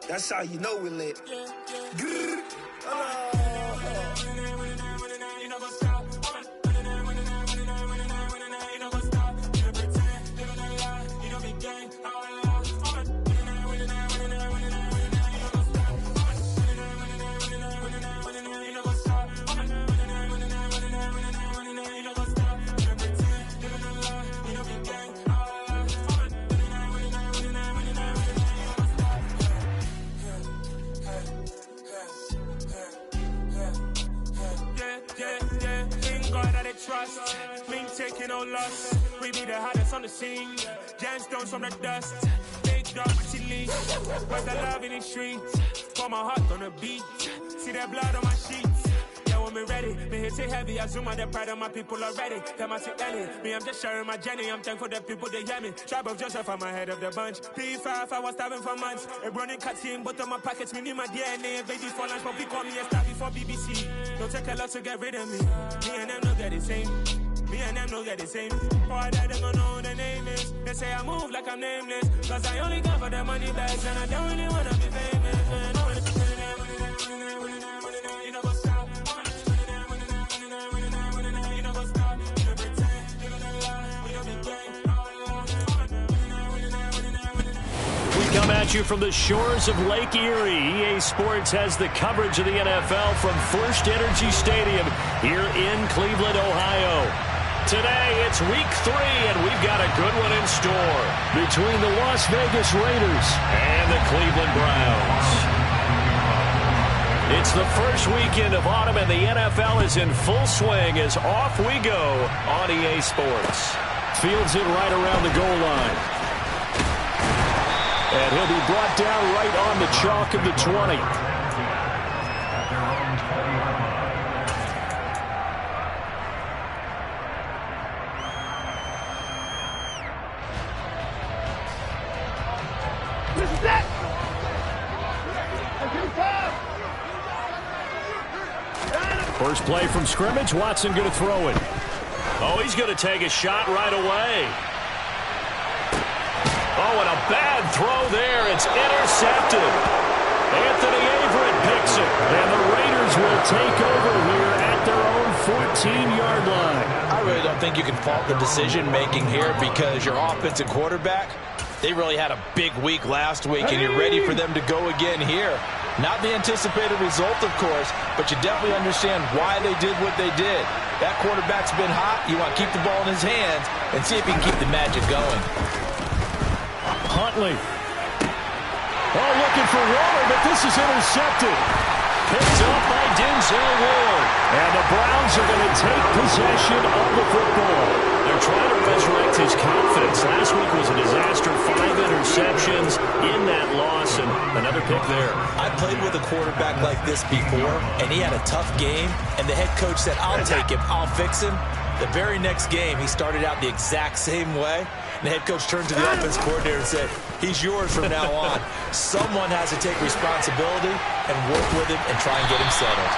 That's how you know we're lit. Trust, me taking no loss. We be the hottest on the scene. Gemstones from the dust. Big dog, she leash. Where's the love in the streets? Pour my heart on the beat. See that blood on my sheets. Yeah, when me ready, me hit it heavy. I zoom out the pride of my people already. Tell my sick Ellie, me I'm just sharing my journey. I'm thankful the people they hear me. Tribe of Joseph, I'm ahead of the bunch. P5, I was starving for months. A running cutscene, but on my pockets, me need my DNA. Baby for lunch, but we call me a star before BBC. Don't take a lot to get rid of me. Me and them no get the same. Me and them no get the same. Boy, that them don't know the name is. They say I move like I'm nameless. Cause I only come for the money bags. And I don't really wanna be famous, man. Come at you from the shores of Lake Erie. EA Sports has the coverage of the NFL from First Energy Stadium here in Cleveland, Ohio. Today, it's week 3, and we've got a good one in store between the Las Vegas Raiders and the Cleveland Browns. It's the first weekend of autumn, and the NFL is in full swing as off we go on EA Sports. Fields it right around the goal line. And he'll be brought down right on the chalk of the 20. This is it! First play from scrimmage. Watson going to throw it. Oh, he's going to take a shot right away. Oh, and a bad throw there. It's intercepted. Anthony Averett picks it. And the Raiders will take over here at their own 14-yard line. I really don't think you can fault the decision-making here because your offensive quarterback, they really had a big week last week, and you're ready for them to go again here. Not the anticipated result, of course, but you definitely understand why they did what they did. That quarterback's been hot. You want to keep the ball in his hands and see if he can keep the magic going. Huntley. Oh, looking for Waller, but this is intercepted. Picked up by Denzel Ward. And the Browns are going to take possession of the football. They're trying to resurrect his confidence. Last week was a disaster. 5 interceptions in that loss, and another pick there. I played with a quarterback like this before, and he had a tough game, and the head coach said, I'll take him, I'll fix him. The very next game, he started out the exact same way. And the head coach turned to the offense coordinator and said, he's yours from now on. Someone has to take responsibility and work with him and try and get him settled.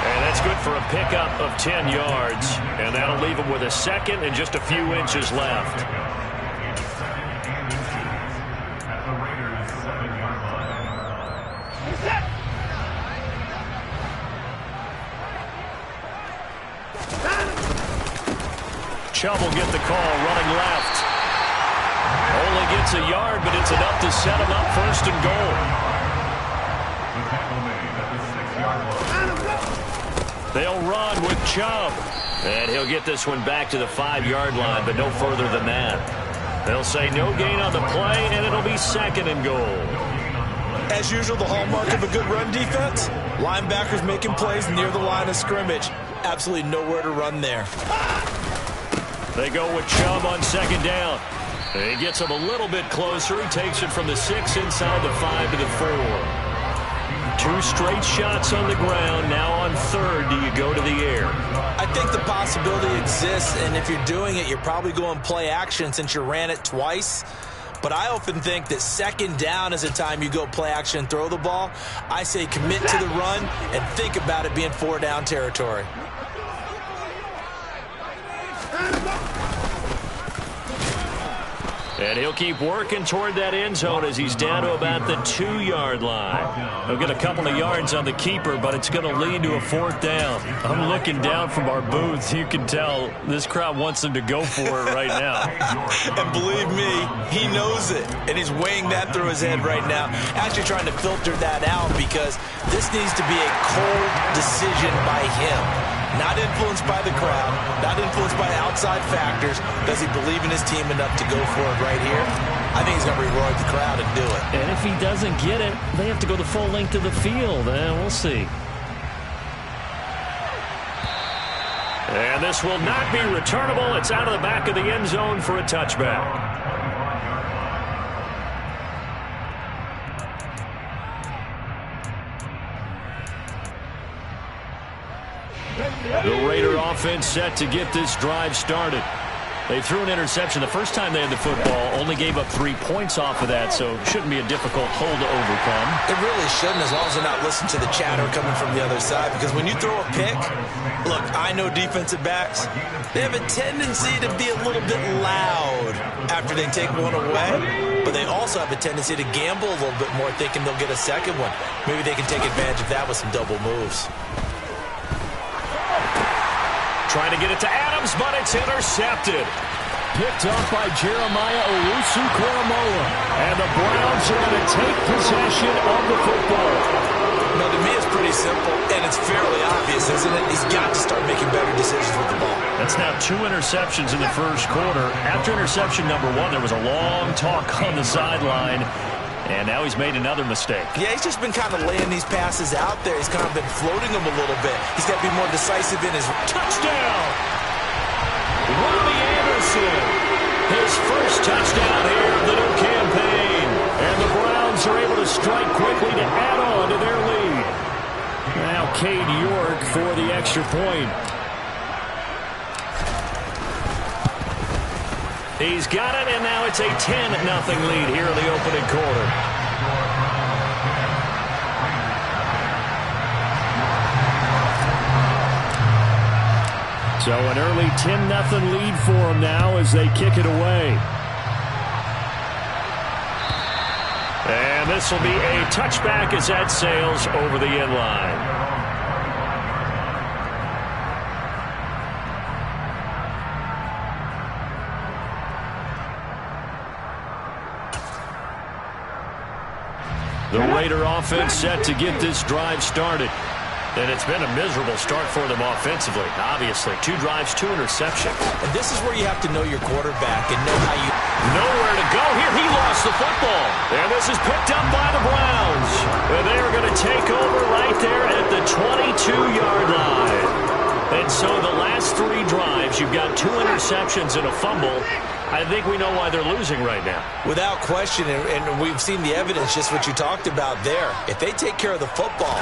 And that's good for a pickup of 10 yards. And that'll leave him with a second and just a few inches left. Chubb will get the call, running left. Only gets a yard, but it's enough to set him up first and goal. They'll run with Chubb. And he'll get this one back to the 5-yard line, but no further than that. They'll say no gain on the play, and it'll be second and goal. As usual, the hallmark of a good run defense, linebackers making plays near the line of scrimmage. Absolutely nowhere to run there. They go with Chubb on second down. He gets him a little bit closer. He takes it from the 6 inside the 5 to the 4. 2 straight shots on the ground. Now on third, do you go to the air? I think the possibility exists, and if you're doing it, you're probably going play action since you ran it twice. But I often think that second down is the time you go play action and throw the ball. I say commit to the run and think about it being 4-down territory. And he'll keep working toward that end zone as he's down to about the 2-yard line. He'll get a couple of yards on the keeper, but it's going to lead to a 4th down. I'm looking down from our booth. You can tell this crowd wants him to go for it right now. And believe me, he knows it. And he's weighing that through his head right now. Actually trying to filter that out because this needs to be a cold decision by him. Not influenced by the crowd, not influenced by outside factors. Does he believe in his team enough to go for it right here? I think he's going to reward the crowd and do it. And if he doesn't get it, they have to go the full length of the field. We'll see. And this will not be returnable. It's out of the back of the end zone for a touchback. The Raider offense set to get this drive started. They threw an interception the first time they had the football, only gave up 3 points off of that, so it shouldn't be a difficult hole to overcome. It really shouldn't, as long as they're not listening to the chatter coming from the other side, because when you throw a pick, look, I know defensive backs, they have a tendency to be a little bit loud after they take one away, but they also have a tendency to gamble a little bit more, thinking they'll get a second one. Maybe they can take advantage of that with some double moves. Trying to get it to Adams, but it's intercepted. Picked up by Jeremiah Owusu-Koramoah. And the Browns are going to take possession of the football. Now, to me, it's pretty simple, and it's fairly obvious, isn't it? He's got to start making better decisions with the ball. That's now 2 interceptions in the first quarter. After interception number 1, there was a long talk on the sideline. And now he's made another mistake. Yeah, he's just been kind of laying these passes out there. He's kind of been floating them a little bit. He's got to be more decisive in his touchdown. Robbie Anderson, his first touchdown here of the new campaign. And the Browns are able to strike quickly to add on to their lead. Now Cade York for the extra point. He's got it, and now it's a 10-0 lead here in the opening quarter. So an early 10-0 lead for them now as they kick it away. And this will be a touchback as that sails over the end line. The Raider offense set to get this drive started. And it's been a miserable start for them offensively, obviously. 2 drives, 2 interceptions. And this is where you have to know your quarterback and know how you... Nowhere to go here. He lost the football. And this is picked up by the Browns. And they are going to take over right there at the 22-yard line. And so the last 3 drives, you've got 2 interceptions and a fumble. I think we know why they're losing right now. Without question, and we've seen the evidence, just what you talked about there. If they take care of the football,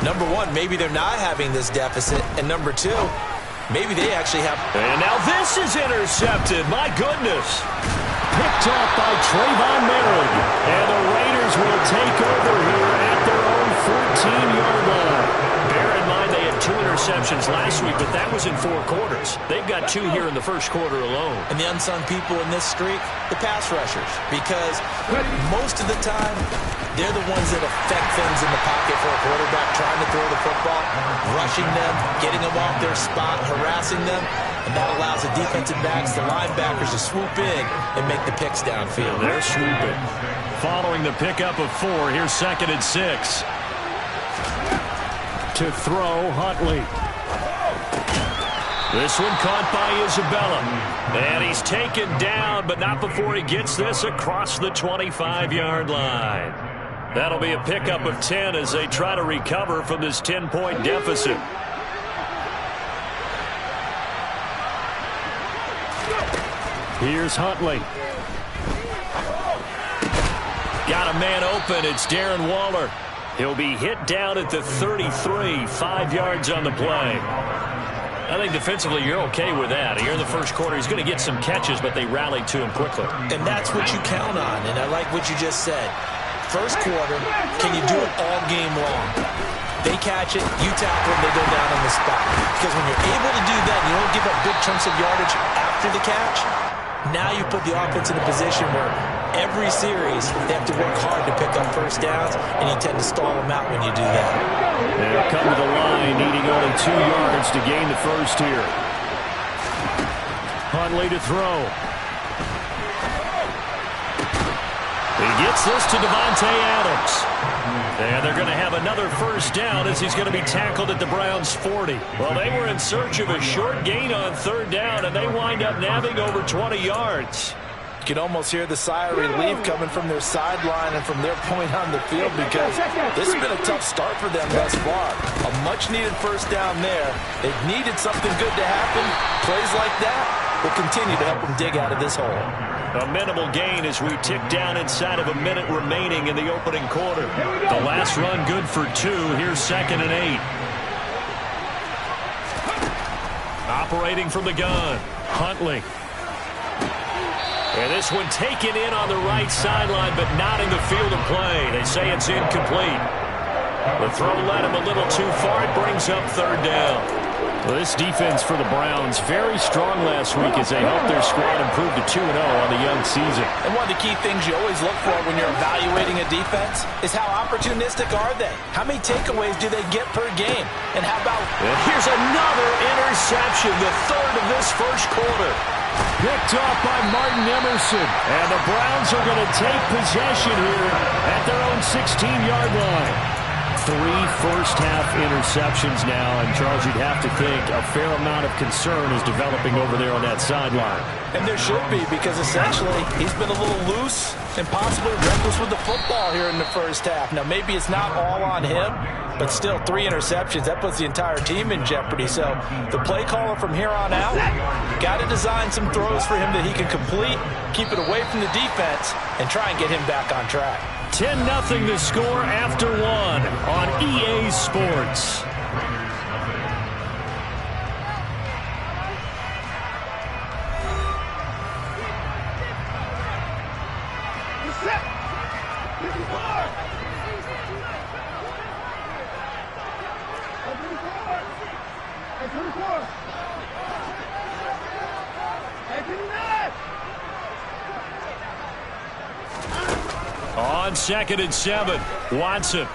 number 1, maybe they're not having this deficit, and number 2, maybe they actually have... And now this is intercepted. My goodness. Picked off by Trayvon Merrick. And the Raiders will take over here at their own 14-yard line. Bear in mind they had 2 interceptions last week, but that was in 4 quarters. They've got 2 here in the first quarter alone. And the unsung people in this streak, the pass rushers. Because most of the time, they're the ones that affect things in the pocket for a quarterback, trying to throw the football, rushing them, getting them off their spot, harassing them. And that allows the defensive backs, the linebackers to swoop in and make the picks downfield. They're swooping. Following the pickup of 4, here's 2nd and 6. To throw, Huntley. This one caught by Isabella. And he's taken down, but not before he gets this across the 25-yard line. That'll be a pickup of 10 as they try to recover from this 10-point deficit. Here's Huntley. Got a man open. It's Darren Waller. He'll be hit down at the 33, 5 yards on the play. I think defensively you're okay with that. Here in the first quarter, he's going to get some catches, but they rallied to him quickly. And that's what you count on, and I like what you just said. First quarter, can you do it all game long? They catch it, you tackle them, they go down on the spot. Because when you're able to do that, you don't give up big chunks of yardage after the catch, Now you put the offense in a position where every series they have to work hard to pick up first downs, and you tend to stall them out when you do that. They'll come to the line, needing only 2 yards to gain the first here. Huntley to throw. He gets this to Devontae Adams. And they're going to have another first down as he's going to be tackled at the Browns' 40. Well, they were in search of a short gain on third down, and they wind up nabbing over 20 yards. You can almost hear the sigh of relief coming from their sideline and from their point on the field, because this has been a tough start for them thus far. A much-needed first down there. They've needed something good to happen. Plays like that will continue to help them dig out of this hole. A minimal gain as we tick down inside of a minute remaining in the opening quarter. The last run good for 2. Here's 2nd and 8. Operating from the gun, Huntley. And this one taken in on the right sideline, but not in the field of play. They say it's incomplete. The throw led him a little too far. It brings up third down. Well, this defense for the Browns, very strong last week as they helped their squad improve to 2-0 on the young season. And one of the key things you always look for when you're evaluating a defense is how opportunistic are they? How many takeaways do they get per game? And how about... Here's another interception, the third of this first quarter. Picked off by Martin Emerson. And the Browns are going to take possession here at their own 16-yard line. 3 first-half interceptions now, and Charles, you'd have to think a fair amount of concern is developing over there on that sideline. And there should be, because essentially he's been a little loose and possibly reckless with the football here in the first half. Now, maybe it's not all on him, but still 3 interceptions. That puts the entire team in jeopardy. So the play caller from here on out got to design some throws for him that he can complete, keep it away from the defense, and try and get him back on track. 10-0 the score after 1 on EA Sports. On 2nd and 7, Watson.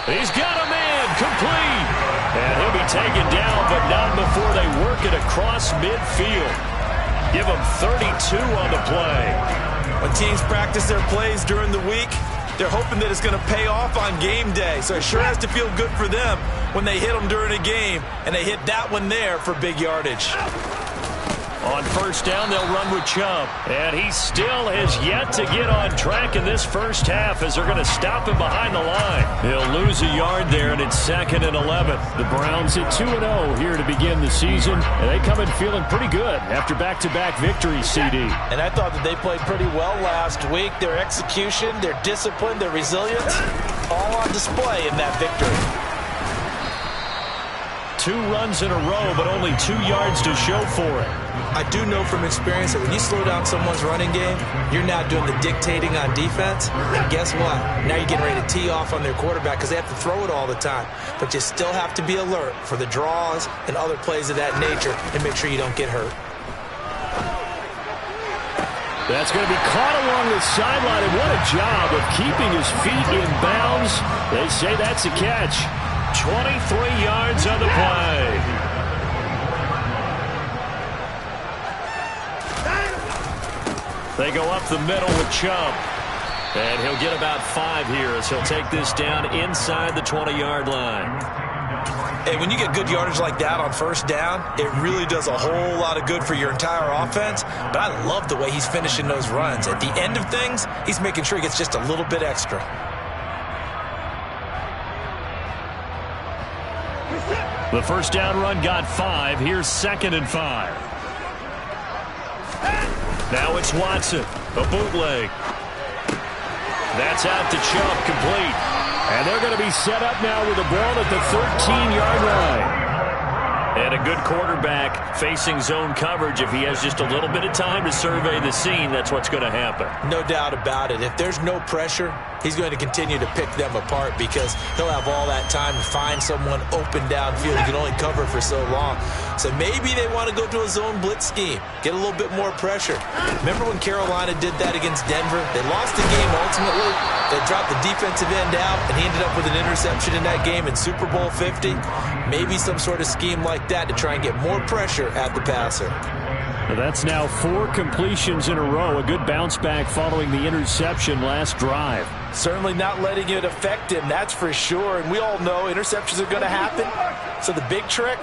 He's got a man, complete. And he'll be taken down, but not before they work it across midfield. Give him 32 on the play. When teams practice their plays during the week, they're hoping that it's going to pay off on game day. So it sure has to feel good for them when they hit them during a game, and they hit that one there for big yardage. On first down, they'll run with Chubb. And he still has yet to get on track in this first half as they're going to stop him behind the line. He'll lose a yard there, and it's 2nd and 11. The Browns at 2-0 here to begin the season. And they come in feeling pretty good after back-to-back victories, CD. And I thought that they played pretty well last week. Their execution, their discipline, their resilience, all on display in that victory. 2 runs in a row, but only 2 yards to show for it. I do know from experience that when you slow down someone's running game, you're not doing the dictating on defense. And guess what? Now you're getting ready to tee off on their quarterback because they have to throw it all the time. But you still have to be alert for the draws and other plays of that nature and make sure you don't get hurt. That's going to be caught along the sideline, and what a job of keeping his feet in bounds. They say that's a catch. 23 yards on the play. They go up the middle with Chubb. And he'll get about 5 here as he'll take this down inside the 20-yard line. Hey, when you get good yardage like that on first down, it really does a whole lot of good for your entire offense. But I love the way he's finishing those runs. At the end of things, he's making sure he gets just a little bit extra. The first down run got 5. Here's 2nd and 5. Now it's Watson, a bootleg. That's out to Chubb, complete. And they're going to be set up now with the ball at the 13-yard line. And a good quarterback facing zone coverage. If he has just a little bit of time to survey the scene, that's what's going to happen. No doubt about it. If there's no pressure, he's going to continue to pick them apart because he'll have all that time to find someone open downfield. He can only cover for so long. So maybe they want to go to a zone blitz scheme, get a little bit more pressure. Remember when Carolina did that against Denver? They lost the game ultimately. They dropped the defensive end out, and he ended up with an interception in that game in Super Bowl 50. Maybe some sort of scheme like that to try and get more pressure at the passer. That's now 4 completions in a row. A good bounce back following the interception last drive. Certainly not letting it affect him, that's for sure. And we all know interceptions are going to happen. So the big trick,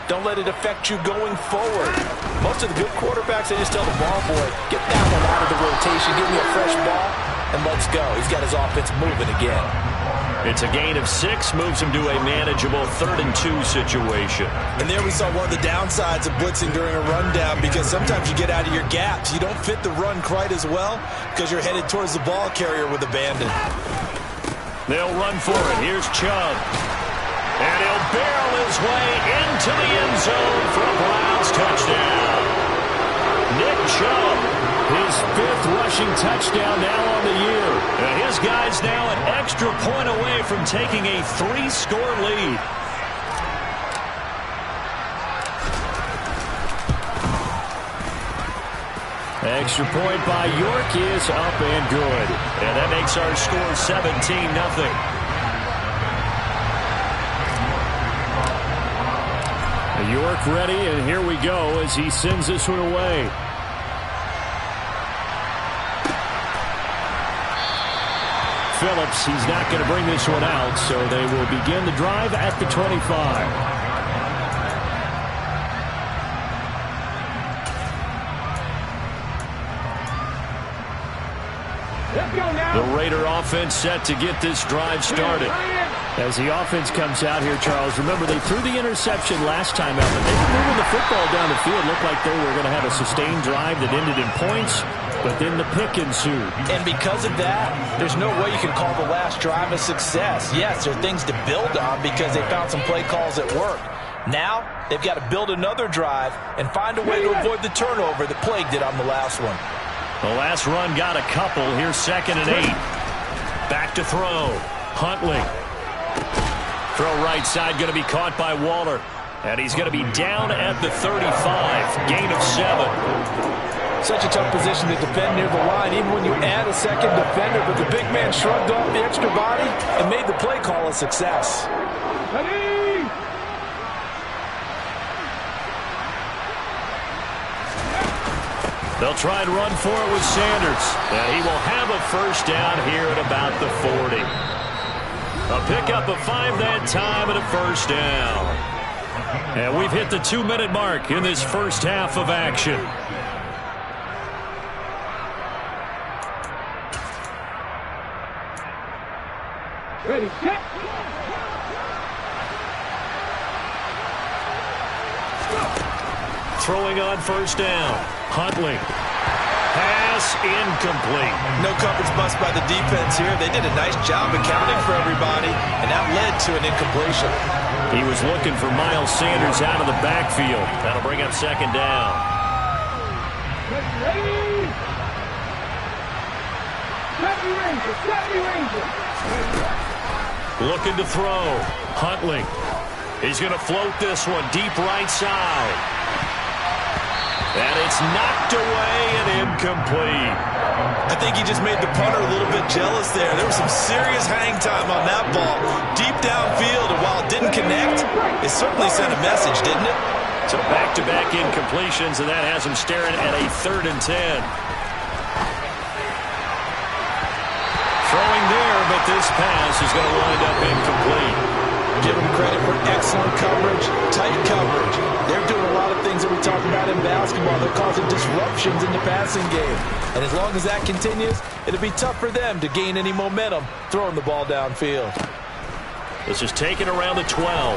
don't let it affect you going forward. Most of the good quarterbacks, they just tell the ball boy, get that one out of the rotation, give me a fresh ball, and let's go. He's got his offense moving again. It's a gain of 6, moves him to a manageable 3rd and 2 situation. And there we saw one of the downsides of blitzing during a rundown, because sometimes you get out of your gaps. You don't fit the run quite as well because you're headed towards the ball carrier with abandon. They'll run for it. Here's Chubb. And he'll barrel his way into the end zone for a Browns touchdown. Nick Chubb, his 5th rushing touchdown now on the year. And his guy's now an extra point away from taking a 3-score lead. Extra point by York is up and good. And that makes our score 17-0. York ready, and here we go as he sends this one away. Phillips, he's not going to bring this one out, so they will begin the drive at the 25. The Raider offense set to get this drive started. As the offense comes out here, Charles, remember they threw the interception last time out, but they were moving the football down the field. Looked like they were going to have a sustained drive that ended in points, but then the pick ensued. And because of that, there's no way you can call the last drive a success. Yes, there are things to build on because they found some play calls that work. Now, they've got to build another drive and find a way to avoid the turnover that plagued it on the last one. The last run got a couple. Here's 2nd and 8. Back to throw. Huntley. Throw right side, going to be caught by Waller. And he's going to be down at the 35. Gain of 7. Such a tough position to defend near the line, even when you add a second defender. But the big man shrugged off the extra body and made the play call a success. They'll try and run for it with Sanders. And he will have a first down here at about the 40. A pickup of 5 that time and a first down. And we've hit the 2-minute mark in this first half of action. Ready, set. Throwing on first down. Huntley. Pass incomplete. No coverage bust by the defense here. They did a nice job accounting for everybody, and that led to an incompletion. He was looking for Miles Sanders out of the backfield. That'll bring up 2nd down. Looking to throw. Huntley. He's going to float this one deep right side. And it's knocked away and incomplete. I think he just made the punter a little bit jealous there. There was some serious hang time on that ball. Deep downfield, and while it didn't connect, it certainly sent a message, didn't it? So back-to-back incompletions, and that has him staring at a 3rd and 10. Throwing there, but this pass is going to wind up incomplete. Give them credit for excellent coverage, tight coverage. They're doing a lot of things that we talk about in basketball. They're causing disruptions in the passing game. And as long as that continues, it'll be tough for them to gain any momentum throwing the ball downfield. This is taken around the 12.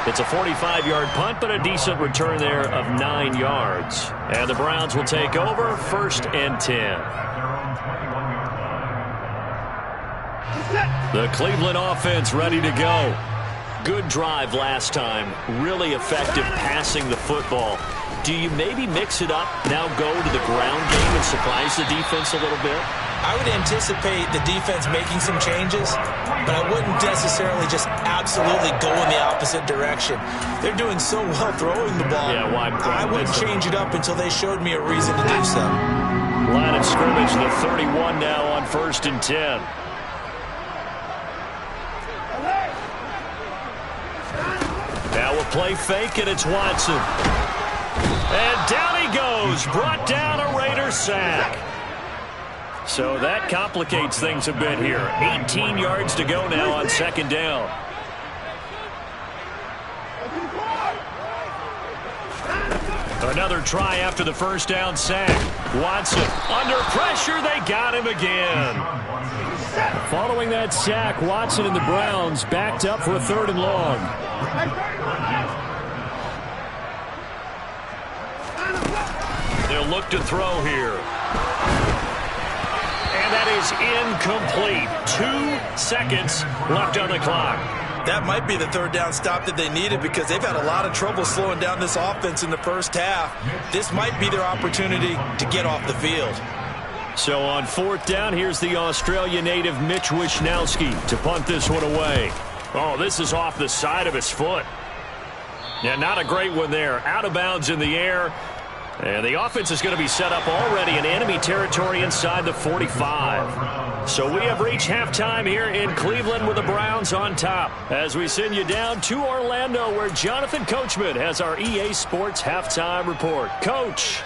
It's a 45-yard punt, but a decent return there of 9 yards. And the Browns will take over 1st and 10. The Cleveland offense ready to go. Good drive last time. Really effective passing the football. Do you maybe mix it up, now go to the ground game and surprise the defense a little bit? I would anticipate the defense making some changes, but I wouldn't necessarily just absolutely go in the opposite direction. They're doing so well throwing the ball. Yeah, I wouldn't change it up until they showed me a reason to do so. Line of scrimmage, the 31 now on 1st and 10. Now a play fake, and it's Watson. And down he goes, brought down a Raider sack. So that complicates things a bit here. 18 yards to go now on 2nd down. Another try after the 1st down sack. Watson under pressure. They got him again. Following that sack, Watson and the Browns backed up for a 3rd and long. They'll look to throw here. And that is incomplete. 2 seconds left on the clock. That might be the 3rd down stop that they needed because they've had a lot of trouble slowing down this offense in the first half. This might be their opportunity to get off the field. So on 4th down, here's the Australia native Mitch Wishnowsky to punt this one away. Oh, this is off the side of his foot. Yeah, not a great one there. Out of bounds in the air. And the offense is going to be set up already in enemy territory inside the 45. So we have reached halftime here in Cleveland with the Browns on top. As we send you down to Orlando, where Jonathan Coachman has our EA Sports halftime report. Coach.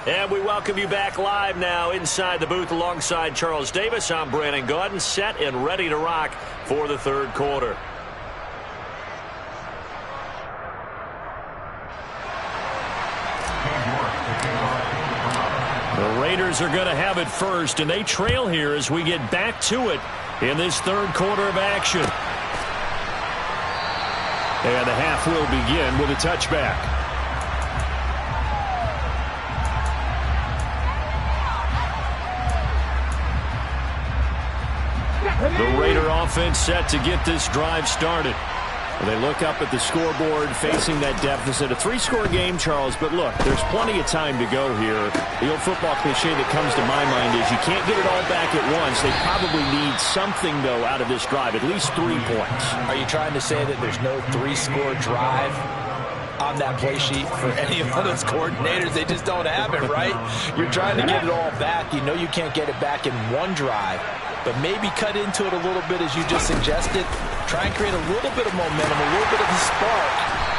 And we welcome you back live now inside the booth alongside Charles Davis. I'm Brandon Gaudin, set and ready to rock for the 3rd quarter. The Raiders are going to have it first, and they trail here as we get back to it in this 3rd quarter of action. And the half will begin with a touchback. The Raider offense set to get this drive started. They look up at the scoreboard facing that deficit. A 3-score game, Charles, but look, there's plenty of time to go here. The old football cliche that comes to my mind is you can't get it all back at once. They probably need something, though, out of this drive, at least 3 points. Are you trying to say that there's no 3-score drive on that play sheet for any of those coordinators? They just don't have it, right? You're trying to get it all back. You know you can't get it back in one drive. But maybe cut into it a little bit as you just suggested. Try and create a little bit of momentum, a little bit of a spark,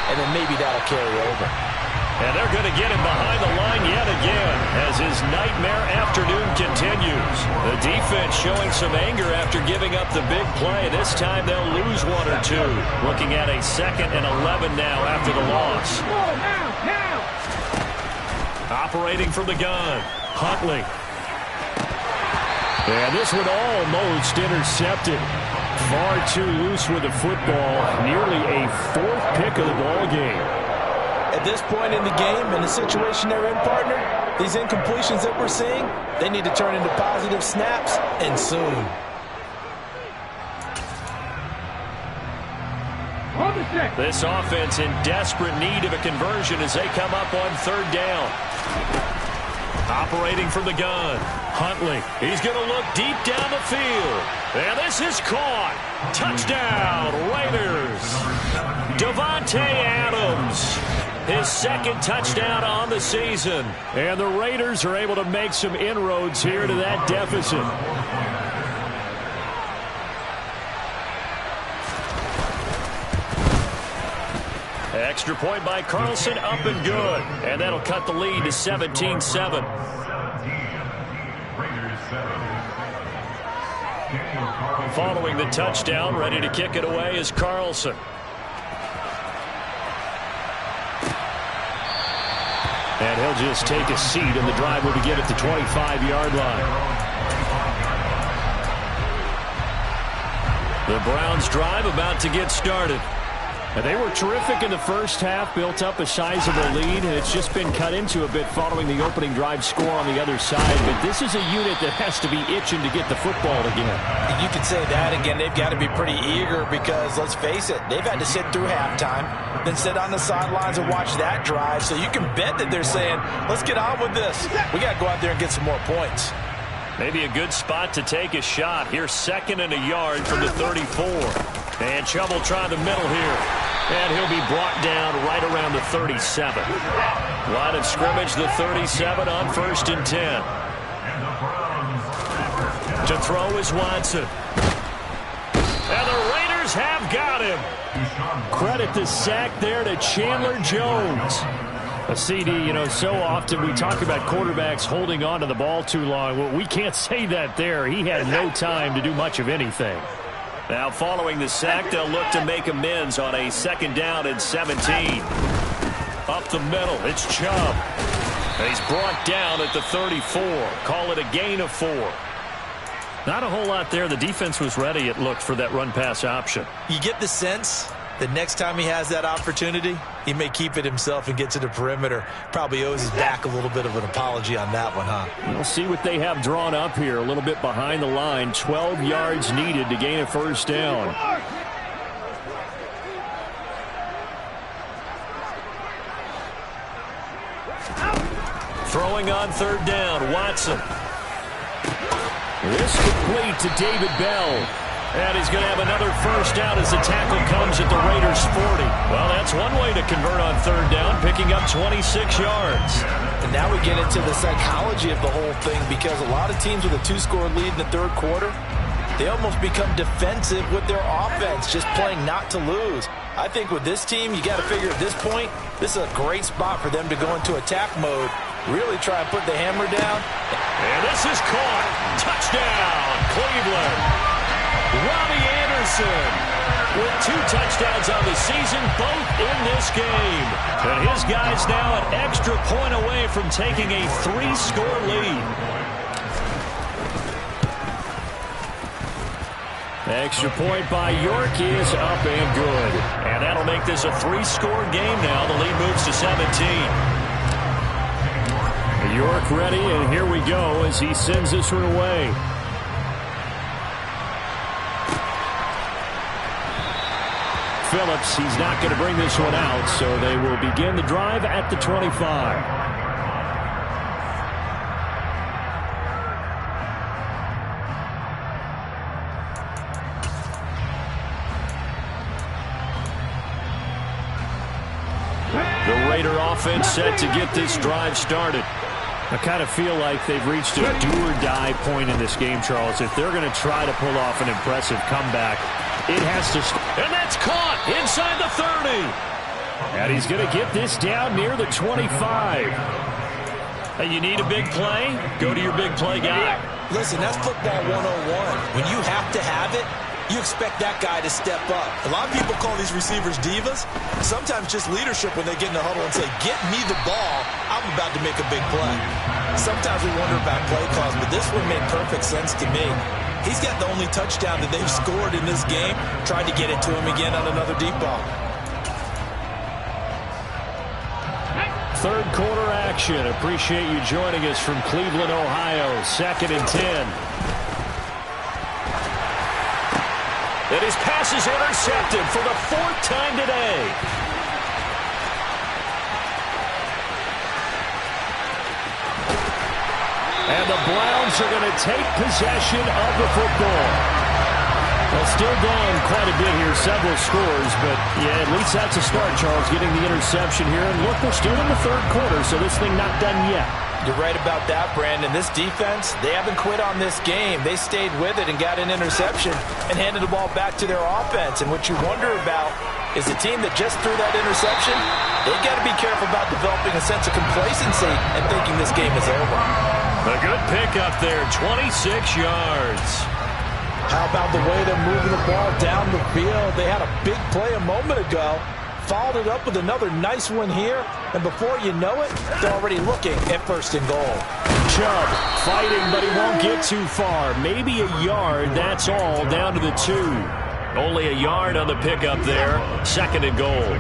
and then maybe that'll carry over. And they're going to get him behind the line yet again as his nightmare afternoon continues. The defense showing some anger after giving up the big play. This time they'll lose 1 or 2. Looking at a 2nd and 11 now after the loss. Operating from the gun, Huntley. And this one almost intercepted. Far too loose with the football. Nearly a 4th pick of the ball game. At this point in the game, in the situation they're in, partner, these incompletions that we're seeing, they need to turn into positive snaps, and soon. This offense in desperate need of a conversion as they come up on 3rd down. Operating from the gun, Huntley. He's going to look deep down the field. And this is caught. Touchdown, Raiders. Davante Adams. His 2nd touchdown on the season. And the Raiders are able to make some inroads here to that deficit. Extra point by Carlson, up and good. And that'll cut the lead to 17-7. Following the touchdown, ready to kick it away is Carlson. And he'll just take a seat, and the drive will begin at the 25-yard line. The Browns drive about to get started. They were terrific in the first half, built up a sizable lead, and it's just been cut into a bit following the opening drive score on the other side. But this is a unit that has to be itching to get the football again. You could say that again. They've got to be pretty eager because, let's face it, they've had to sit through halftime, then sit on the sidelines and watch that drive. So you can bet that they're saying, let's get on with this. We got to go out there and get some more points. Maybe a good spot to take a shot. Here's 2nd and a yard from the 34. And Chubb will try the middle here. And he'll be brought down right around the 37. Line of scrimmage, the 37 on 1st and 10. To throw is Watson. And the Raiders have got him. Credit the sack there to Chandler Jones. A CD, so often we talk about quarterbacks holding on to the ball too long. Well, we can't say that there. He had no time to do much of anything. Now following the sack, they'll look to make amends on a 2nd down and 17. Up the middle, it's Chubb. And he's brought down at the 34. Call it a gain of 4. Not a whole lot there. The defense was ready, it looked, for that run-pass option. You get the sense that next time he has that opportunity, he may keep it himself and get to the perimeter. Probably owes his back a little bit of an apology on that one, huh? We'll see what they have drawn up here. A little bit behind the line. 12 yards needed to gain a 1st down. Throwing on 3rd down, Watson. This complete to David Bell. And he's going to have another 1st down as the tackle comes at the Raiders' 40. Well, that's one way to convert on 3rd down, picking up 26 yards. And now we get into the psychology of the whole thing, because a lot of teams with a 2-score lead in the 3rd quarter, they almost become defensive with their offense, just playing not to lose. I think with this team, you got to figure at this point, this is a great spot for them to go into attack mode, really try and put the hammer down. And this is caught. Touchdown, Cleveland. Robbie Anderson with 2 touchdowns on the season, both in this game. And his guys now an extra point away from taking a 3-score lead. Extra point by York is up and good. And that'll make this a 3-score game now. The lead moves to 17. York ready, and here we go as he sends this one away. Phillips, he's not going to bring this one out, so they will begin the drive at the 25. The Raider offense set to get this drive started. I kind of feel like they've reached a do-or-die point in this game, Charles. If they're going to try to pull off an impressive comeback, it has to start. And that's caught inside the 30. And he's going to get this down near the 25. Hey, you need a big play? Go to your big play guy. Listen, that's football 101. When you have to have it, you expect that guy to step up. A lot of people call these receivers divas. Sometimes just leadership when they get in the huddle and say, get me the ball, I'm about to make a big play. Sometimes we wonder about play calls, but this one made perfect sense to me. He's got the only touchdown that they've scored in this game. Tried to get it to him again on another deep ball. 3rd quarter action. Appreciate you joining us from Cleveland, Ohio. 2nd and 10. And his pass is intercepted for the 4th time today. And the Browns are going to take possession of the football. Well, still down quite a bit here, several scores, but yeah, at least that's a start, Charles, getting the interception here. And look, we're still in the 3rd quarter, so this thing not done yet. You're right about that, Brandon. This defense, they haven't quit on this game. They stayed with it and got an interception and handed the ball back to their offense. And what you wonder about is the team that just threw that interception, they've got to be careful about developing a sense of complacency and thinking this game is over. A good pickup there, 26 yards. How about the way they're moving the ball down the field? They had a big play a moment ago. Followed it up with another nice one here, and before you know it, they're already looking at 1st and goal. Chubb fighting, but he won't get too far. Maybe a yard, that's all, down to the 2. Only a yard on the pickup there. 2nd and goal.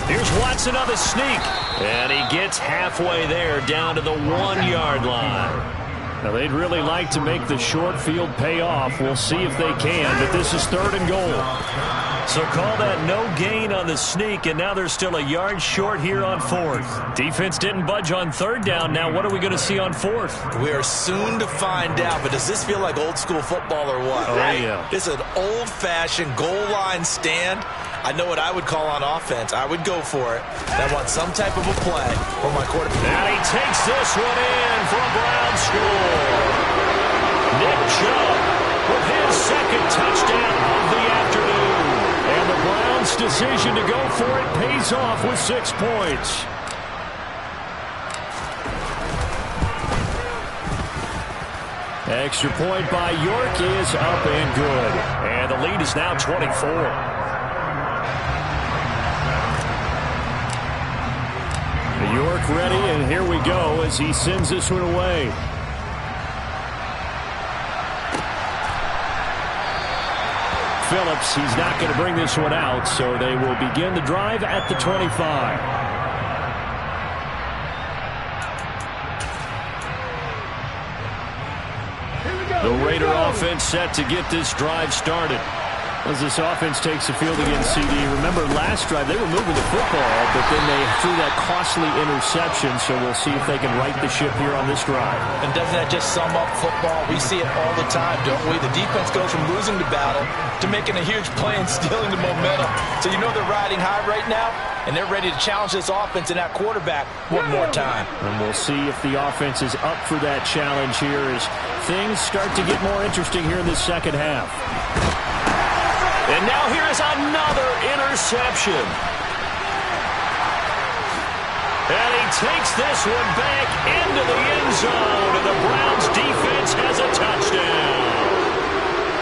Here's Watson on the sneak. And he gets halfway there down to the 1-yard line. Now, they'd really like to make the short field pay off. We'll see if they can, but this is 3rd and goal. So call that no gain on the sneak, and now they're still a yard short here on 4th. Defense didn't budge on 3rd down. Now what are we going to see on 4th? We are soon to find out, but does this feel like old school football or what? Oh, yeah. This is an old-fashioned goal line stand. I know what I would call on offense. I would go for it. I want some type of a play for my quarterback. And he takes this one in for a Brown score. Nick Chubb with his 2nd touchdown of the afternoon. And the Browns' decision to go for it pays off with 6 points. Extra point by York is up and good. And the lead is now 24. York ready, and here we go as he sends this one away. Phillips, he's not going to bring this one out, so they will begin the drive at the 25. The Raider offense set to get this drive started. As this offense takes the field against CD. Remember, last drive, they were moving the football, but then they threw that costly interception, so we'll see if they can right the ship here on this drive. And doesn't that just sum up football? We see it all the time, don't we? The defense goes from losing the battle to making a huge play and stealing the momentum. So you know they're riding high right now, and they're ready to challenge this offense and that quarterback one more time. And we'll see if the offense is up for that challenge here as things start to get more interesting here in this 2nd half. And now here is another interception. And he takes this one back into the end zone, and the Browns defense has a touchdown.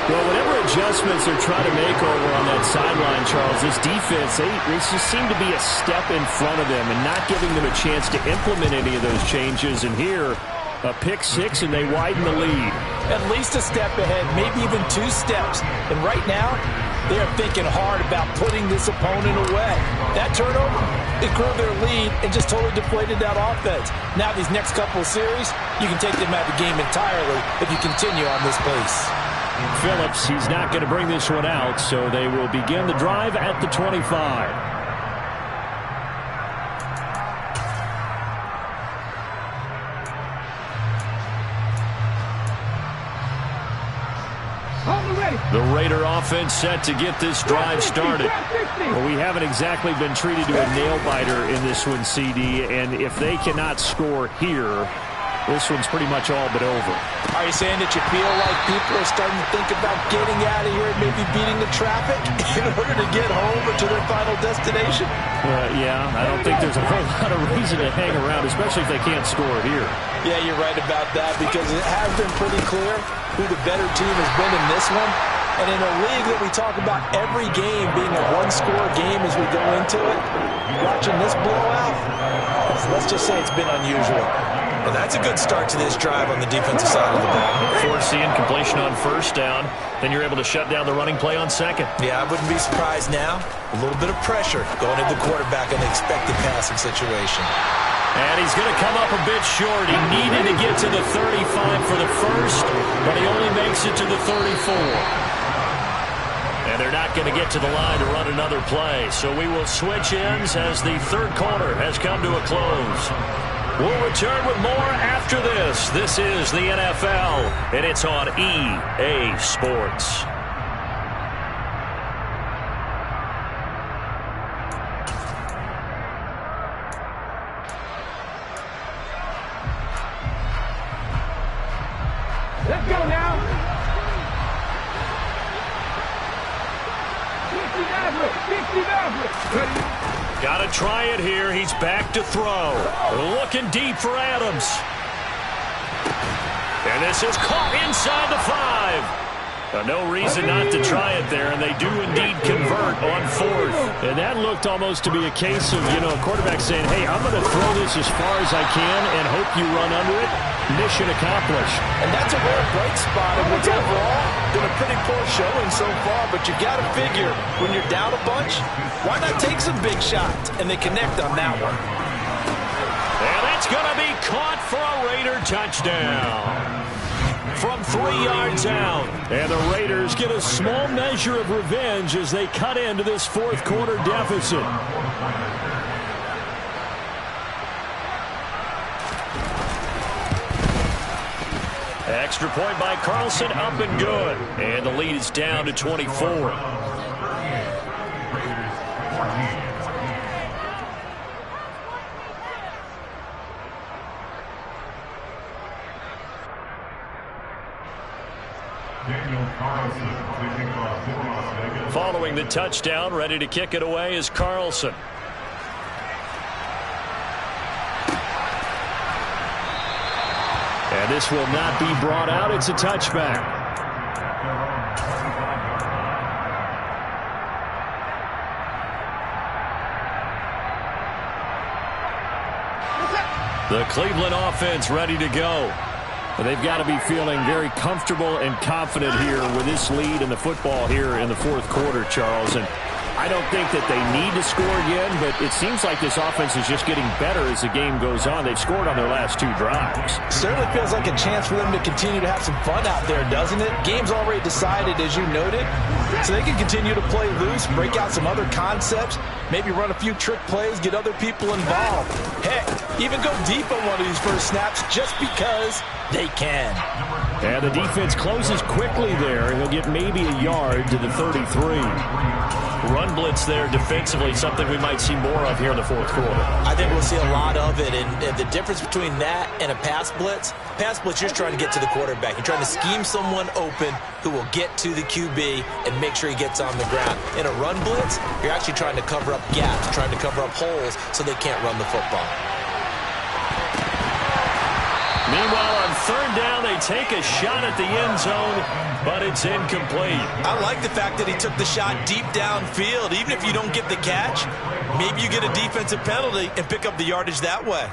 Well, whatever adjustments they're trying to make over on that sideline, Charles, this defense, they just seem to be a step in front of them and not giving them a chance to implement any of those changes. And here, a pick 6, and they widen the lead. At least a step ahead, maybe even 2 steps. And right now, they are thinking hard about putting this opponent away. That turnover, it grew their lead and just totally deflated that offense. Now these next couple of series, you can take them out of the game entirely if you continue on this pace. Phillips, he's not going to bring this one out, so they will begin the drive at the 25. The Raider offense set to get this drive started. Well, we haven't exactly been treated to a nail-biter in this one, CD, and if they cannot score here, this one's pretty much all but over. Are you saying that you feel like people are starting to think about getting out of here and maybe beating the traffic in order to get home or to their final destination? Yeah, I don't think there's a whole lot of reason to hang around, especially if they can't score here. Yeah, you're right about that because it has been pretty clear who the better team has been in this one. And in a league that we talk about every game being a one-score game as we go into it, watching this blowout, let's just say it's been unusual. Well, that's a good start to this drive on the defensive side of the ball. Forcing completion on 1st down, then you're able to shut down the running play on 2nd. Yeah, I wouldn't be surprised now. A little bit of pressure going into the quarterback in the expected passing situation. And he's going to come up a bit short. He needed to get to the 35 for the first, but he only makes it to the 34. And they're not going to get to the line to run another play. So we will switch ends as the 3rd quarter has come to a close. We'll return with more after this. This is the NFL, and it's on EA Sports. Let's go now. Got to try it here. He's back to throw. Looking deep for Adams. And this is caught inside the 5. No reason not to try it there, and they do indeed convert on fourth. And that looked almost to be a case of, a quarterback saying, hey, I'm going to throw this as far as I can and hope you run under it. Mission accomplished. And that's a rare bright spot of what's overall been a pretty poor showing so far, but you got to figure when you're down a bunch, why not take some big shots? And they connect on that one. And that's going to be caught for a Raider touchdown. From 3 yards out. And the Raiders get a small measure of revenge as they cut into this fourth quarter deficit. Extra point by Carlson, up and good. And the lead is down to 24. Following the touchdown, ready to kick it away is Carlson. And this will not be brought out. It's a touchback. The Cleveland offense ready to go. But they've got to be feeling very comfortable and confident here with this lead in the football here in the fourth quarter, Charles. And I don't think that they need to score again, but it seems like this offense is just getting better as the game goes on. They've scored on their last 2 drives. Certainly feels like a chance for them to continue to have some fun out there, doesn't it? Game's already decided, as you noted, so they can continue to play loose, break out some other concepts, maybe run a few trick plays, get other people involved. Heck, even go deep on one of these first snaps just because they can. And the defense closes quickly there. He'll get maybe a yard to the 33. Run blitz there defensively, something we might see more of here in the fourth quarter. I think we'll see a lot of it, and the difference between that and a pass blitz, you're just trying to get to the quarterback. You're trying to scheme someone open who will get to the QB and make sure he gets on the ground. In a run blitz, you're actually trying to cover up gaps, trying to cover up holes so they can't run the football. Meanwhile, on third down, they take a shot at the end zone, but it's incomplete. I like the fact that he took the shot deep downfield. Even if you don't get the catch, maybe you get a defensive penalty and pick up the yardage that way.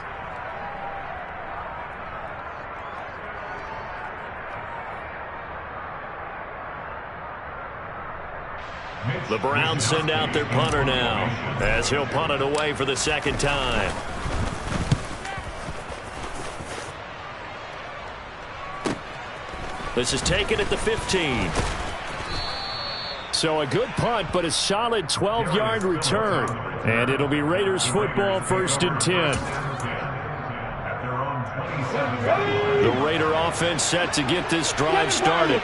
The Browns send out their punter now, as he'll punt it away for the second time. This is taken at the 15. So a good punt, but a solid 12-yard return. And it'll be Raiders football, 1st and 10. The Raider offense set to get this drive started.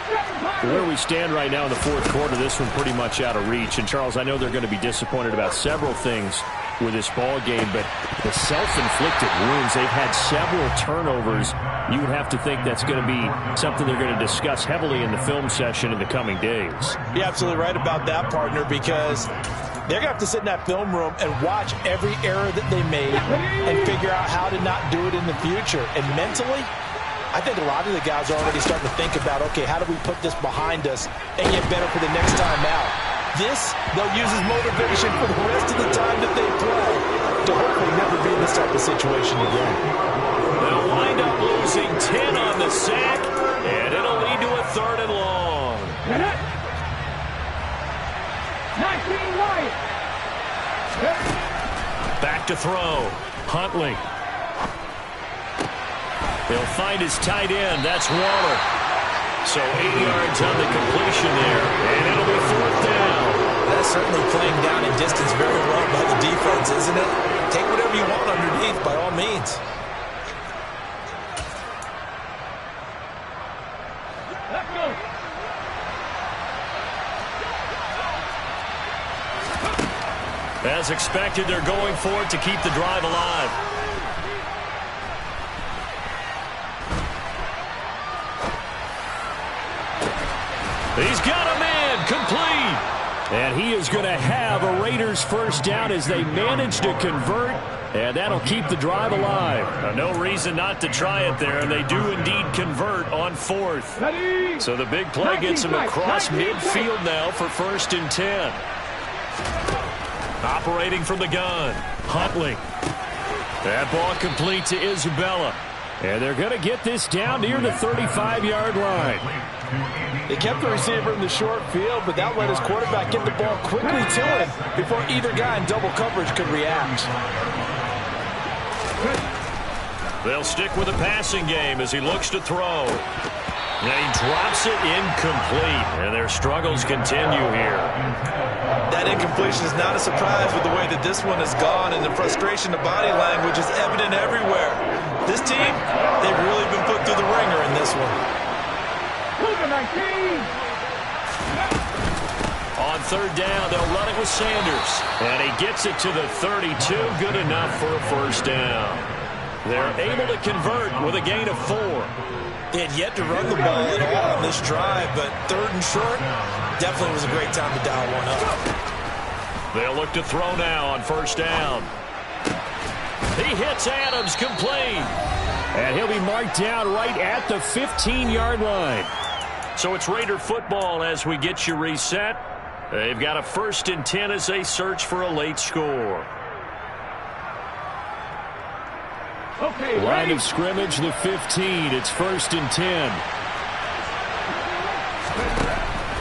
Where we stand right now in the fourth quarter, this one pretty much out of reach. And, Charles, I know they're going to be disappointed about several things with this ball game, but the self-inflicted wounds, they've had several turnovers. You would have to think that's going to be something they're going to discuss heavily in the film session in the coming days. You're absolutely right about that, partner, because they're going to have to sit in that film room and watch every error that they made and figure out how to not do it in the future. And mentally, I think a lot of the guys are already starting to think about, okay, how do we put this behind us and get better for the next time out? This, they'll use as motivation for the rest of the time that they play to hopefully never be in this type of situation again. They'll wind up losing 10 on the sack, and it'll lead to a 3rd and long. 19 right. Back to throw. Huntley. He'll find his tight end. That's Waller. So 8 yards on the completion there, and it'll be 4th down. That's certainly playing down in distance very well by the defense, isn't it? Take whatever you want underneath, by all means. Let's go. As expected, they're going for it to keep the drive alive. He's got a man, complete. And he is going to have a Raiders first down as they manage to convert, and that'll keep the drive alive. No reason not to try it there, and they do indeed convert on 4th. So the big play gets him across midfield now for 1st and 10. Operating from the gun, Huntley. That ball complete to Isabella. And they're going to get this down near the 35-yard line. They kept the receiver in the short field, but that let his quarterback get the ball quickly to him before either guy in double coverage could react. They'll stick with the passing game as he looks to throw. And he drops it incomplete, and their struggles continue here. That incompletion is not a surprise with the way that this one has gone, and the frustration of body language is evident everywhere. This team, they've really been put through the ringer in this one. On 3rd down, they'll run it with Sanders. And he gets it to the 32. Good enough for a first down. They're able to convert with a gain of 4. They had yet to run the ball at all on this drive, but 3rd and short definitely was a great time to dial one up. They'll look to throw now on 1st down. He hits Adams complete. And he'll be marked down right at the 15-yard line. So it's Raider football as we get you reset. They've got a 1st and 10 as they search for a late score. Okay, line of scrimmage, the 15. It's 1st and 10.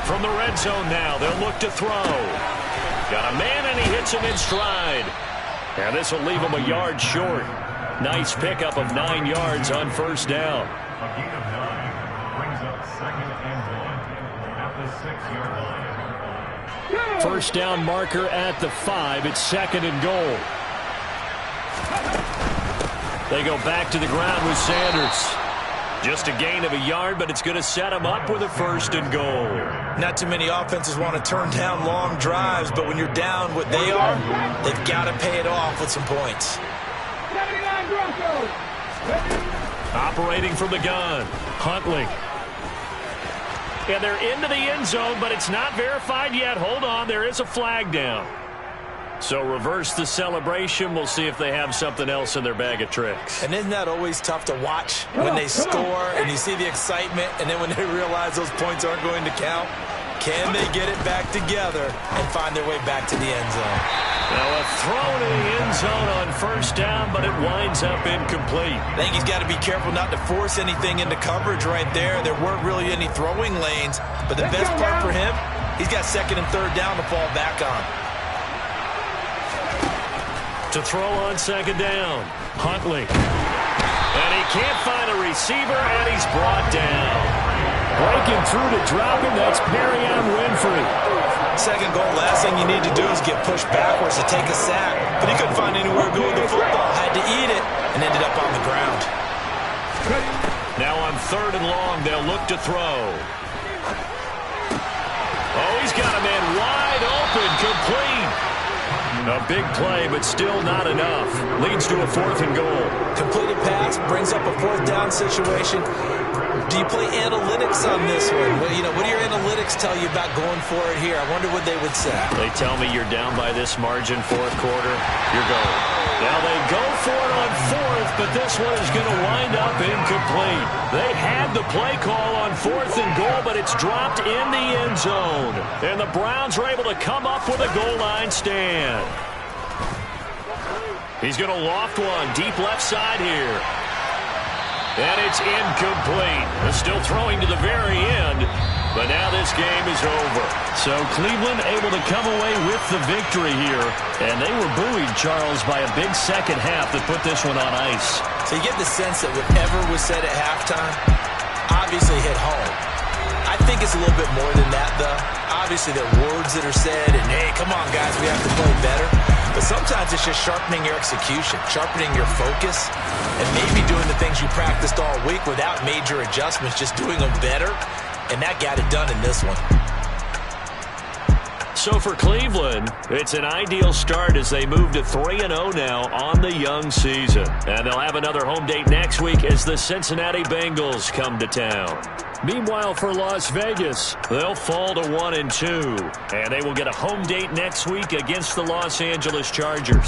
From the red zone now, they'll look to throw. Got a man, and he hits him in stride. And this will leave him a yard short. Nice pickup of 9 yards on 1st down. A gain of 9 brings up 2nd and 1 at the 6-yard line. First down marker at the 5. It's 2nd and goal. They go back to the ground with Sanders. Just a gain of a yard, but it's going to set them up with a 1st and goal. Not too many offenses want to turn down long drives, but when you're down what they are, they've got to pay it off with some points. Operating from the gun, Huntley. And they're into the end zone, but it's not verified yet. Hold on, there is a flag down. So reverse the celebration. We'll see if they have something else in their bag of tricks. And isn't that always tough to watch when they score and you see the excitement, and then when they realize those points aren't going to count? Can they get it back together and find their way back to the end zone? Now a throw to the end zone on 1st down, but it winds up incomplete. I think he's got to be careful not to force anything into coverage right there. There weren't really any throwing lanes, but the best part for him, he's got 2nd and 3rd down to fall back on. To throw on 2nd down, Huntley. And he can't find a receiver, and he's brought down. Breaking through to drop him, that's Perrion Winfrey. 2nd goal, last thing you need to do is get pushed backwards to take a sack. But he couldn't find anywhere to go with the football, had to eat it, and ended up on the ground. Now on 3rd and long, they'll look to throw. Oh, he's got a man wide open, complete. A big play, but still not enough. Leads to a 4th and goal. Completed pass, brings up a 4th down situation. Do you play analytics on this one? Well, what do your analytics tell you about going for it here? I wonder what they would say. They tell me you're down by this margin, 4th quarter, you're going. Now they go for it on 4th, but this one is going to wind up incomplete. They had the play call on 4th and goal, but it's dropped in the end zone. And the Browns are able to come up with a goal line stand. He's going to loft one deep left side here. And it's incomplete. They're still throwing to the very end, but now this game is over. So Cleveland able to come away with the victory here. And they were buoyed, Charles, by a big second half that put this one on ice. So you get the sense that whatever was said at halftime obviously hit home. I think it's a little bit more than that, though. Obviously, there are words that are said, and hey, come on, guys, we have to play better. But sometimes it's just sharpening your execution, sharpening your focus, and maybe doing the things you practiced all week without major adjustments, just doing them better. And that got it done in this one. So for Cleveland, it's an ideal start as they move to 3-0 now on the young season. And they'll have another home date next week as the Cincinnati Bengals come to town. Meanwhile, for Las Vegas, they'll fall to 1-2. And they will get a home date next week against the Los Angeles Chargers.